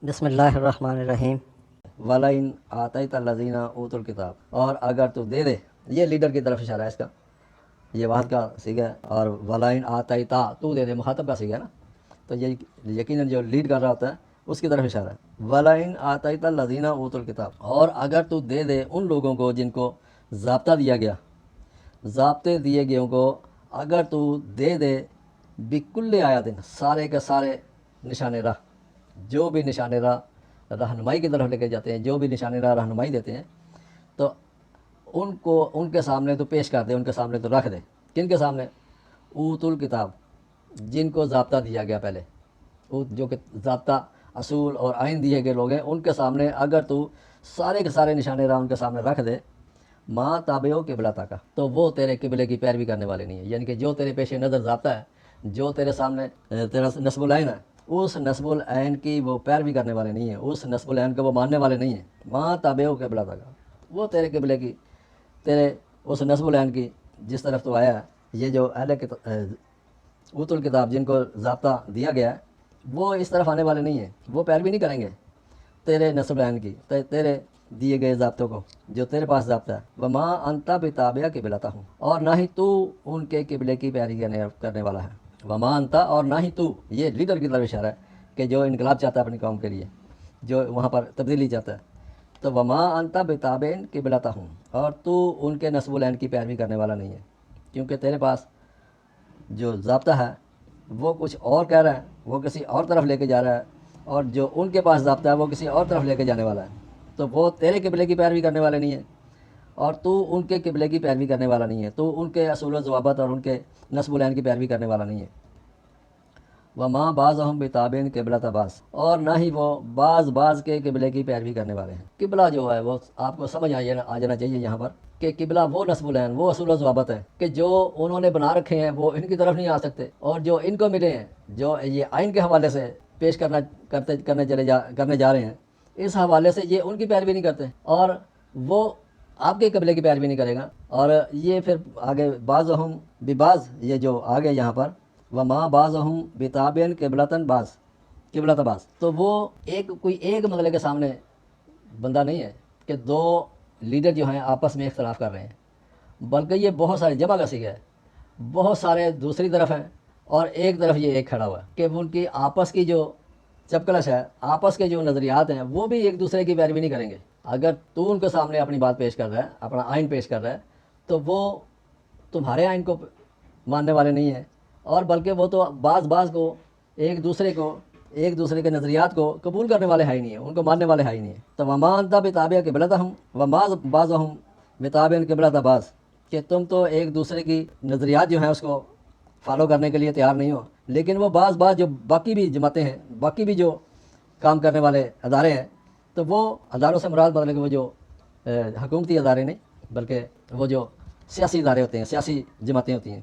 بسم اللہ الرحمن الرحیم۔ وَلَئِنْ آتَيْتَ الَّذِينَ أُوتُوا الْكِتَابَ، اور اگر تو دے دے، یہ لیڈر کی طرف اشارہ ہے اس کا، یہ واحد کا صیغہ ہے، اور وَلَئِنْ آتَيْتَ تو دے دے مخاطب کا صیغہ ہے نا، تو یہ یقیناً جو لیڈ کر رہا ہوتا ہے اس کی طرف اشارہ ہے۔ وَلَئِنْ آتَيْتَ الَّذِينَ أُوتُوا الْكِتَابَ، اور اگر تو دے دے ان لوگوں کو جن کو ضابطہ دیا گیا، ضابطے دیے گئے کو اگر تو دے دے، بِكُلِّ آیاتٍ، سارے کے سارے نشان راہ، جو بھی نشان راہ رہنمائی کی طرف لے کے جاتے ہیں، جو بھی نشان راہ رہنمائی دیتے ہیں، تو ان کو ان کے سامنے تو پیش کر دے، ان کے سامنے تو رکھ دے۔ کن کے سامنے؟ اوت الکتاب، جن کو ضابطہ دیا گیا پہلے، جو کہ ضابطہ اصول اور آئین دیے گئے لوگ ہیں، ان کے سامنے اگر تو سارے کے سارے نشان راہ ان کے سامنے رکھ دے، ماں تابعو قبلہ کا، تو وہ تیرے قبلے کی پیروی کرنے والے نہیں ہیں، یعنی کہ جو تیرے پیش نظر ضابطہ ہے، جو تیرے سامنے تیرا نصب العین ہے، اس نصب العین کی وہ پیروی کرنے والے نہیں ہیں، اس نصب العین کو وہ ماننے والے نہیں ہیں۔ ماں تابعو قبلہ کا، وہ تیرے قبلے کی، تیرے اس نصب العین کی جس طرف تو آیا ہے، یہ جو اہل اوت الکتاب جن کو ضابطہ دیا گیا ہے، وہ اس طرف آنے والے نہیں ہیں، وہ پیروی نہیں کریں گے تیرے نصب العین کی، تیرے دیے گئے ضابطوں کو جو تیرے پاس ضابطہ ہے۔ وَمَا أَنْتَ بِتَابِعٍ قِبْلَتَهُمْ، اور نہ ہی تو ان کے قبلے کی پیروی کرنے والا ہے۔ وَمَا أَنْتَ، اور نہ ہی تو، یہ لیڈر کی طرف اشارہ ہے کہ جو انقلاب چاہتا ہے اپنی قوم کے لیے، جو وہاں پر تبدیلی چاہتا ہے، تو وَمَا أَنْتَ بِتَابِعٍ قِبْلَتَهُمْ، اور تو ان کے نصب العین کی پیروی کرنے والا نہیں ہے، کیونکہ تیرے پاس جو ضابطہ ہے وہ کچھ اور کہہ رہا ہے، وہ کسی اور طرف لے کے جا رہا ہے، اور جو ان کے پاس ضابطہ ہے وہ کسی اور طرف لے کے جانے والا ہے، تو وہ تیرے قبلے کی پیروی کرنے والے نہیں ہیں، اور تو ان کے قبلے کی پیروی کرنے والا نہیں ہے، تو ان کے اصول و ضوابط اور ان کے نصب العین کی پیروی کرنے والا نہیں ہے۔ وَمَا بَعْضُهُمْ بِتَابِعٍ قِبْلَةَ بَعْضٍ، اور نہ ہی وہ بعض کے قبلے کی پیروی کرنے والے ہیں۔ قبلہ جو ہے وہ آپ کو سمجھ آ جانا چاہیے یہاں پر کہ قبلہ وہ نصب العین، وہ اصول و ضوابط ہے کہ جو انہوں نے بنا رکھے ہیں وہ ان کی طرف نہیں آ سکتے، اور جو ان کو ملے ہیں، جو یہ آئین کے حوالے سے پیش کرنے جا رہے ہیں، اس حوالے سے یہ ان کی پیروی نہیں کرتے، اور وہ آپ کے قبلے کی پیروی نہیں کرے گا۔ اور یہ پھر آگے بعضهم ببعض، یہ جو آگے یہاں پر وَمَا بَعْضُهُمْ بِتَابِعٍ قِبْلَةً بعض، تو وہ کوئی ایک مسئلے کے سامنے بندہ نہیں ہے کہ دو لیڈر جو ہیں آپس میں اختلاف کر رہے ہیں، بلکہ یہ بہت سارے جمع کا صیغہ ہے، بہت سارے دوسری طرف ہیں، اور ایک طرف یہ ایک کھڑا ہوا ہے کہ ان کی آپس کی جو چپکلش ہے، آپس کے جو نظریات ہیں، وہ بھی ایک دوسرے کی پیروی نہیں کریں گے۔ اگر تو ان کے سامنے اپنی بات پیش کر رہا ہے، اپنا آئین پیش کر رہا ہے، تو وہ تمہارے آئین کو ماننے والے نہیں ہیں، اور بلکہ وہ تو بعض کو ایک دوسرے کے نظریات کو قبول کرنے والے ہے ہی نہیں ہیں، ان کو ماننے والے ہے ہی نہیں ہیں۔ تو وَمَا أَنْتَ بِتَابِعٍ قِبْلَتَهُمْ وَمَا بَعْضُهُمْ بِتَابِعٍ قِبْلَةَ بَعْضٍ، کہ تم تو ایک دوسرے کی نظریات جو ہیں اس کو فالو کرنے کے لیے تیار نہیں ہو، لیکن وہ بعض جو باقی بھی جماعتیں ہیں، باقی بھی جو کام کرنے والے ادارے ہیں، تو وہ اداروں سے مراد مطلب کہ وہ جو حکومتی ادارے نہیں، بلکہ وہ جو سیاسی ادارے ہوتے ہیں، سیاسی جماعتیں ہوتی ہیں،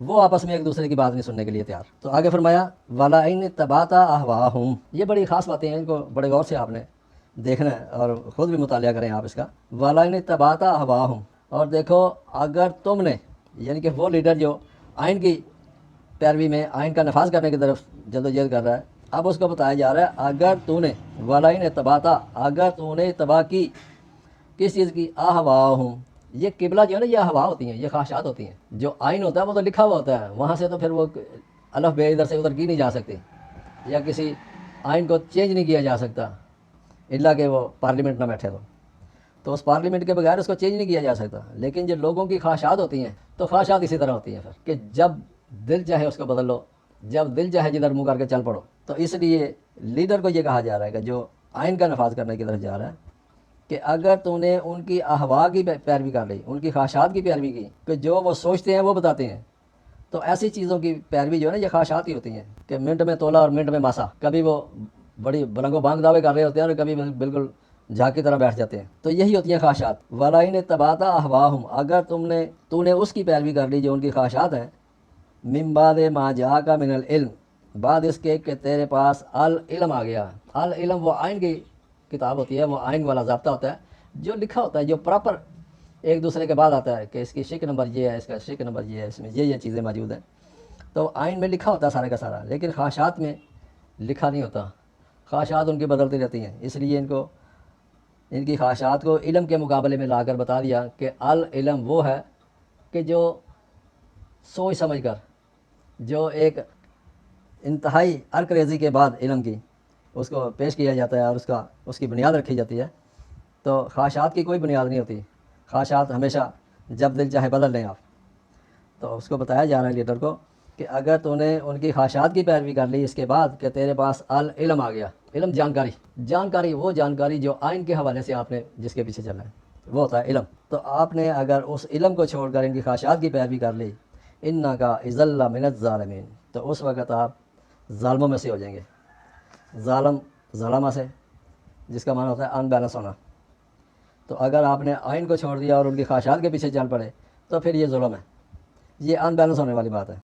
وہ آپس میں ایک دوسرے کی بات نہیں سننے کے لیے تیار۔ تو آگے فرمایا وَلَئِنِ اتَّبَعْتَ أَهْوَاءَهُمْ، یہ بڑی خاص باتیں ہیں، ان کو بڑے غور سے آپ نے دیکھنا ہے اور خود بھی مطالعہ کریں آپ اس کا۔ وَلَئِنِ اتَّبَعْتَ أَهْوَاءَهُمْ، اور دیکھو اگر تم نے، یعنی کہ وہ لیڈر جو آئین کی پیروی میں، آئین کا نفاذ کرنے کی طرف جدوجہد کر رہا ہے، اب اس کو بتایا جا رہا ہے اگر تو نے وَلَئِنِ اتَّبَعْتَ، اگر تو نے اتباع کی کس چیز کی، أَهْوَاءَهُمْ، یہ قبلہ جو ہے نا، یہ احوا ہوتی ہیں، یہ خواہشات ہوتی ہیں۔ جو آئین ہوتا ہے وہ تو لکھا ہوا ہوتا ہے، وہاں سے تو پھر وہ الف بے ادھر سے ادھر کی نہیں جا سکتی، یا کسی آئین کو چینج نہیں کیا جا سکتا الا کہ وہ پارلیمنٹ نہ بیٹھے تو اس پارلیمنٹ کے بغیر اس کو چینج نہیں کیا جا سکتا۔ لیکن جو لوگوں کی خواہشات ہوتی ہیں، تو خواہشات اسی طرح ہوتی ہیں پھر کہ جب دل چاہے اس کو بدل لو، جب دل چاہے جدھر منہ کر کے چل پڑو۔ تو اس لیے لیڈر کو یہ کہا جا رہا ہے کہ جو آئین کا نفاذ کرنے کی طرف جا رہا ہے، کہ اگر تو نے ان کی احوا کی پیروی کر لی، ان کی خواہشات کی پیروی کی، کہ جو وہ سوچتے ہیں وہ بتاتے ہیں، تو ایسی چیزوں کی پیروی جو ہے نا، یہ خواہشات ہی ہوتی ہیں کہ منٹ میں تولا اور منٹ میں ماسا، کبھی وہ بڑی بلنگ و بانگ دعوے کر رہے ہوتے ہیں اور کبھی بالکل جھاگ کی طرح بیٹھ جاتے ہیں، تو یہی ہوتی ہیں خواہشات۔ وَلَئِنِ اتَّبَعْتَ أَهْوَاءَهُمْ، اگر تم نے اس کی پیروی کر لی جو ان کی خواہشات ہیں، مِن بَعْدِ مَا جَاءَكَ مِنَ الْعِلْمِ، بعد اس کے کہ تیرے پاس العلم آ گیا۔ العلم وہ آئین کی کتاب ہوتی ہے، وہ آئین والا ضابطہ ہوتا ہے جو لکھا ہوتا ہے، جو پراپر ایک دوسرے کے بعد آتا ہے کہ اس کی شک نمبر یہ ہے، اس کا شک نمبر یہ ہے، اس میں یہ چیزیں موجود ہیں، تو آئین میں لکھا ہوتا ہے سارے کا سارا، لیکن خواہشات میں لکھا نہیں ہوتا۔ خواہشات ان کی بدلتی رہتی ہیں، اس لیے ان کی خواہشات کو علم کے مقابلے میں لا کر بتا دیا کہ العلم وہ ہے کہ جو سوچ سمجھ کر، جو ایک انتہائی عرق ریزی کے بعد علم کی اس کو پیش کیا جاتا ہے اور اس کی بنیاد رکھی جاتی ہے، تو خواہشات کی کوئی بنیاد نہیں ہوتی۔ خواہشات ہمیشہ جب دل چاہے بدل لیں آپ۔ تو اس کو بتایا جا رہا ہے لیڈر کو کہ اگر تو نے ان کی خواہشات کی پیروی کر لی اس کے بعد کہ تیرے پاس العلم آ گیا، علم جانکاری وہ جانکاری جو آئین کے حوالے سے آپ نے جس کے پیچھے چلنا ہے وہ ہوتا ہے علم۔ تو آپ نے اگر اس علم کو چھوڑ کر ان کی خواہشات کی پیروی کر لی، انکا اذا لمن الظالمین، تو اس وقت آپ ظالموں میں سے ہو جائیں گے۔ ظالمہ سے جس کا معنی ہوتا ہے ان بیلنس ہونا۔ تو اگر آپ نے آئین کو چھوڑ دیا اور ان کی خواہشات کے پیچھے چل پڑے تو پھر یہ ظلم ہے، یہ ان بیلنس ہونے والی بات ہے۔